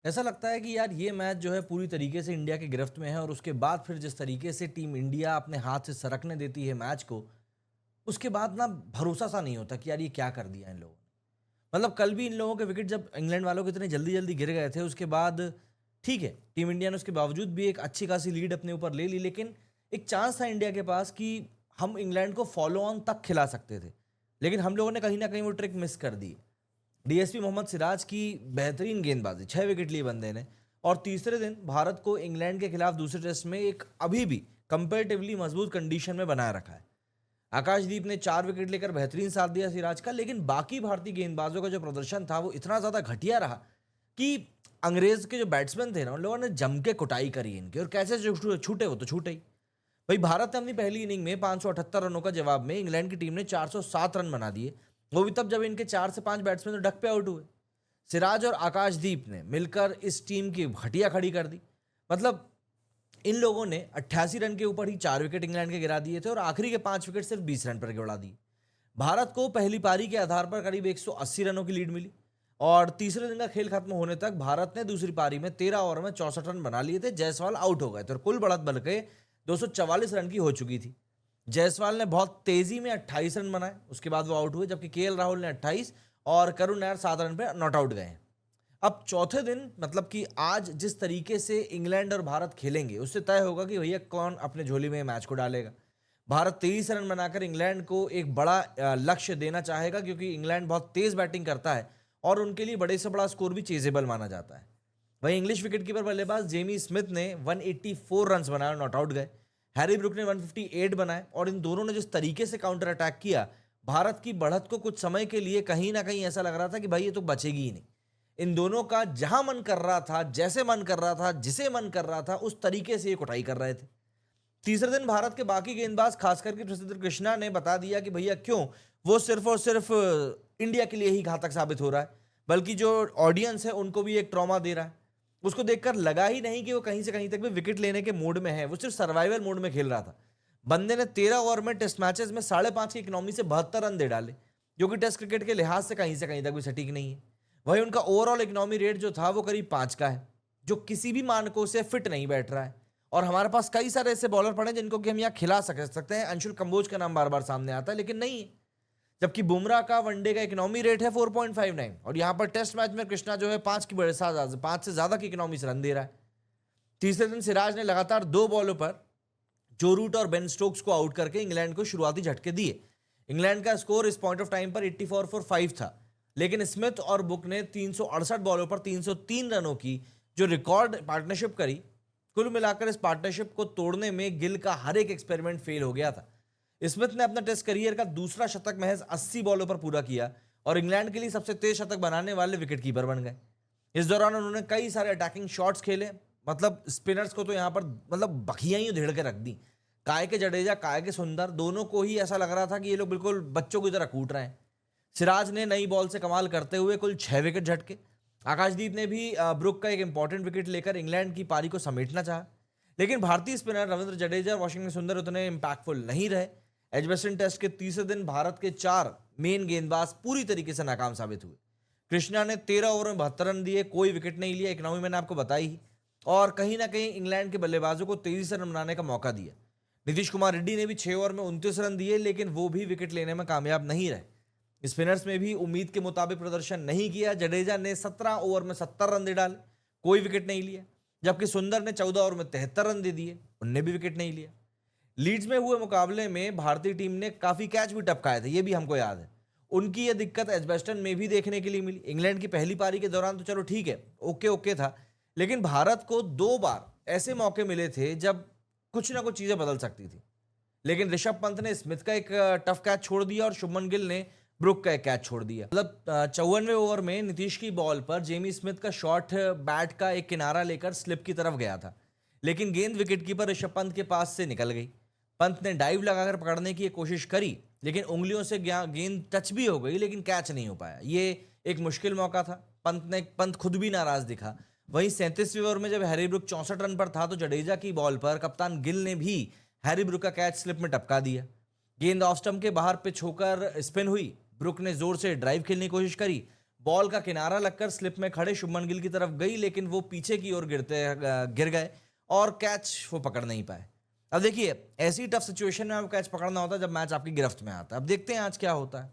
ऐसा लगता है कि यार ये मैच जो है पूरी तरीके से इंडिया की गिरफ्त में है और उसके बाद फिर जिस तरीके से टीम इंडिया अपने हाथ से सरकने देती है मैच को, उसके बाद ना भरोसा सा नहीं होता कि यार ये क्या कर दिया इन लोगों ने। मतलब कल भी इन लोगों के विकेट जब इंग्लैंड वालों के इतने जल्दी जल्दी गिर गए थे, उसके बाद ठीक है, टीम इंडिया ने उसके बावजूद भी एक अच्छी खासी लीड अपने ऊपर ले ली, लेकिन एक चांस था इंडिया के पास कि हम इंग्लैंड को फॉलो ऑन तक खिला सकते थे। लेकिन हम लोगों ने कहीं ना कहीं वो ट्रिक मिस कर दी। डीएसपी मोहम्मद सिराज की बेहतरीन गेंदबाजी, 6 विकेट लिए बंदे ने। और तीसरे दिन भारत को इंग्लैंड के खिलाफ दूसरे टेस्ट में एक अभी भी कंपेरेटिवली मजबूत कंडीशन में बनाए रखा है। आकाशदीप ने 4 विकेट लेकर बेहतरीन साथ दिया सिराज का, लेकिन बाकी भारतीय गेंदबाजों का जो प्रदर्शन था वो इतना ज्यादा घटिया रहा कि अंग्रेज के जो बैट्समैन थे ना, उन लोगों ने जम के कुटाई करी इनकी, और कैसे जो छूटे वो तो छूटे ही। भाई भारत ने अपनी पहली इनिंग में 578 रनों का जवाब में इंग्लैंड की टीम ने 407 रन बना दिए। वो भी तब जब इनके 4 से 5 बैट्समैन तो डक पे आउट हुए। सिराज और आकाशदीप ने मिलकर इस टीम की हटिया खड़ी कर दी। मतलब इन लोगों ने 88 रन के ऊपर ही 4 विकेट इंग्लैंड के गिरा दिए थे और आखिरी के 5 विकेट सिर्फ 20 रन पर गिरा दिए। भारत को पहली पारी के आधार पर करीब 180 रनों की लीड मिली और तीसरे दिन का खेल खत्म होने तक भारत ने दूसरी पारी में 13 ओवर में 64 रन बना लिए थे। जायसवाल आउट हो गए थे और कुल बढ़त बढ़ के 244 रन की हो चुकी थी। जायसवाल ने बहुत तेजी में 28 रन बनाए, उसके बाद वो आउट हुए, जबकि केएल राहुल ने 28 और करुण नायर 7 रन पर नॉट आउट गए। अब चौथे दिन मतलब कि आज जिस तरीके से इंग्लैंड और भारत खेलेंगे उससे तय होगा कि भैया कौन अपने झोली में मैच को डालेगा। भारत 23 रन बनाकर इंग्लैंड को एक बड़ा लक्ष्य देना चाहेगा, क्योंकि इंग्लैंड बहुत तेज बैटिंग करता है और उनके लिए बड़े से बड़ा स्कोर भी चेजेबल माना जाता है। वहीं इंग्लिश विकेटकीपर बल्लेबाज जेमी स्मिथ ने 184 रन बनाए और नॉट आउट गए। हैरी ब्रुक ने 158 बनाए और इन दोनों ने जिस तरीके से काउंटर अटैक किया, भारत की बढ़त को कुछ समय के लिए कहीं ना कहीं ऐसा लग रहा था कि भाई ये तो बचेगी ही नहीं। इन दोनों का जहां मन कर रहा था, जैसे मन कर रहा था, जिसे मन कर रहा था, उस तरीके से ये कुटाई कर रहे थे। तीसरे दिन भारत के बाकी गेंदबाज खासकर के प्रसिद्ध कृष्णा ने बता दिया कि भैया क्यों वो सिर्फ और सिर्फ इंडिया के लिए ही घातक साबित हो रहा है, बल्कि जो ऑडियंस है उनको भी एक ट्रॉमा दे रहा है। उसको देखकर लगा ही नहीं कि वो कहीं से कहीं तक भी विकेट लेने के मूड में है, वो सिर्फ सर्वाइवल मोड में खेल रहा था। बंदे ने 13 ओवर में टेस्ट मैचेस में 5.5 की इकोनॉमी से 72 रन दे डाले, जो कि टेस्ट क्रिकेट के लिहाज से कहीं तक भी सटीक नहीं है। वहीं उनका ओवरऑल इकोनॉमी रेट जो था वो करीब 5 का है, जो किसी भी मानकों से फिट नहीं बैठ रहा है। और हमारे पास कई सारे ऐसे बॉलर पड़े जिनको कि हम यहाँ खिला सकते हैं। अंशुल कंबोज का नाम बार बार सामने आता है, लेकिन नहीं है। जबकि बुमराह का वनडे का इकोनॉमी रेट है 4.59 और यहां पर टेस्ट मैच में कृष्णा जो है 5 से ज्यादा की इकोनॉमी से रन दे रहा है। तीसरे दिन सिराज ने लगातार 2 बॉलों पर जो रूट और बेन स्टोक्स को आउट करके इंग्लैंड को शुरुआती झटके दिए। इंग्लैंड का स्कोर इस पॉइंट ऑफ टाइम पर 84 फॉर 5 था, लेकिन स्मिथ और बुक ने 368 बॉलों पर 303 रनों की जो रिकॉर्ड पार्टनरशिप करी। कुल मिलाकर इस पार्टनरशिप को तोड़ने में गिल का हर एक एक्सपेरिमेंट फेल हो गया था। स्मिथ ने अपना टेस्ट करियर का दूसरा शतक महज 80 बॉलों पर पूरा किया और इंग्लैंड के लिए सबसे तेज शतक बनाने वाले विकेटकीपर बन गए। इस दौरान उन्होंने कई सारे अटैकिंग शॉट्स खेले। मतलब स्पिनर्स को तो यहां पर मतलब बखियां ही उधेड़ के रख दी। काय के जडेजा, काय के सुंदर, दोनों को ही ऐसा लग रहा था कि ये लोग बिल्कुल बच्चों की तरह कूट रहे हैं। सिराज ने नई बॉल से कमाल करते हुए कुल 6 विकेट झटके। आकाशदीप ने भी ब्रुक का एक इंपॉर्टेंट विकेट लेकर इंग्लैंड की पारी को समेटना चाहा, लेकिन भारतीय स्पिनर रविंद्र जडेजा और वाशिंगटन सुंदर उतने इंपैक्टफुल नहीं रहे। एजबेस्टन टेस्ट के तीसरे दिन भारत के 4 मेन गेंदबाज पूरी तरीके से नाकाम साबित हुए। कृष्णा ने 13 ओवर में 72 रन दिए, कोई विकेट नहीं लिया, इकोनॉमी मैंने आपको बताई ही, और कहीं ना कहीं इंग्लैंड के बल्लेबाजों को तेजी से रन बनाने का मौका दिया। नीतीश कुमार रेड्डी ने भी 6 ओवर में 29 रन दिए, लेकिन वो भी विकेट लेने में कामयाब नहीं रहे। स्पिनर्स में भी उम्मीद के मुताबिक प्रदर्शन नहीं किया। जडेजा ने 17 ओवर में 70 रन दे डाले, कोई विकेट नहीं लिया, जबकि सुंदर ने 14 ओवर में 73 रन दे दिए, उनने भी विकेट नहीं लिया। लीड्स में हुए मुकाबले में भारतीय टीम ने काफी कैच भी टपकाए थे, ये भी हमको याद है। उनकी ये दिक्कत एजबेस्टन में भी देखने के लिए मिली। इंग्लैंड की पहली पारी के दौरान तो चलो ठीक है, ओके ओके था, लेकिन भारत को 2 बार ऐसे मौके मिले थे जब कुछ ना कुछ चीजें बदल सकती थी। लेकिन ऋषभ पंत ने स्मिथ का एक टफ कैच छोड़ दिया और शुभमन गिल ने ब्रुक का एक कैच छोड़ दिया। मतलब 54वें ओवर में नीतीश की बॉल पर जेमी स्मिथ का शॉट बैट का एक किनारा लेकर स्लिप की तरफ गया था, लेकिन गेंद विकेटकीपर ऋषभ पंत के पास से निकल गई। पंत ने डाइव लगाकर पकड़ने की कोशिश करी, लेकिन उंगलियों से गेंद टच भी हो गई, लेकिन कैच नहीं हो पाया। ये एक मुश्किल मौका था। पंत खुद भी नाराज दिखा। वहीं 37वें ओवर में जब हैरी ब्रुक 64 रन पर था, तो जडेजा की बॉल पर कप्तान गिल ने भी हैरी ब्रुक का कैच स्लिप में टपका दिया। गेंद ऑफ स्टंप के बाहर पिच होकर स्पिन हुई। ब्रुक ने जोर से ड्राइव खेलने की कोशिश करी, बॉल का किनारा लगकर स्लिप में खड़े शुभमन गिल की तरफ गई, लेकिन वो पीछे की ओर गिर गए और कैच वो पकड़ नहीं पाए। अब देखिए, ऐसी टफ सिचुएशन में आपको कैच पकड़ना होता है जब मैच आपकी गिरफ्त में आता है। अब देखते हैं आज क्या होता है।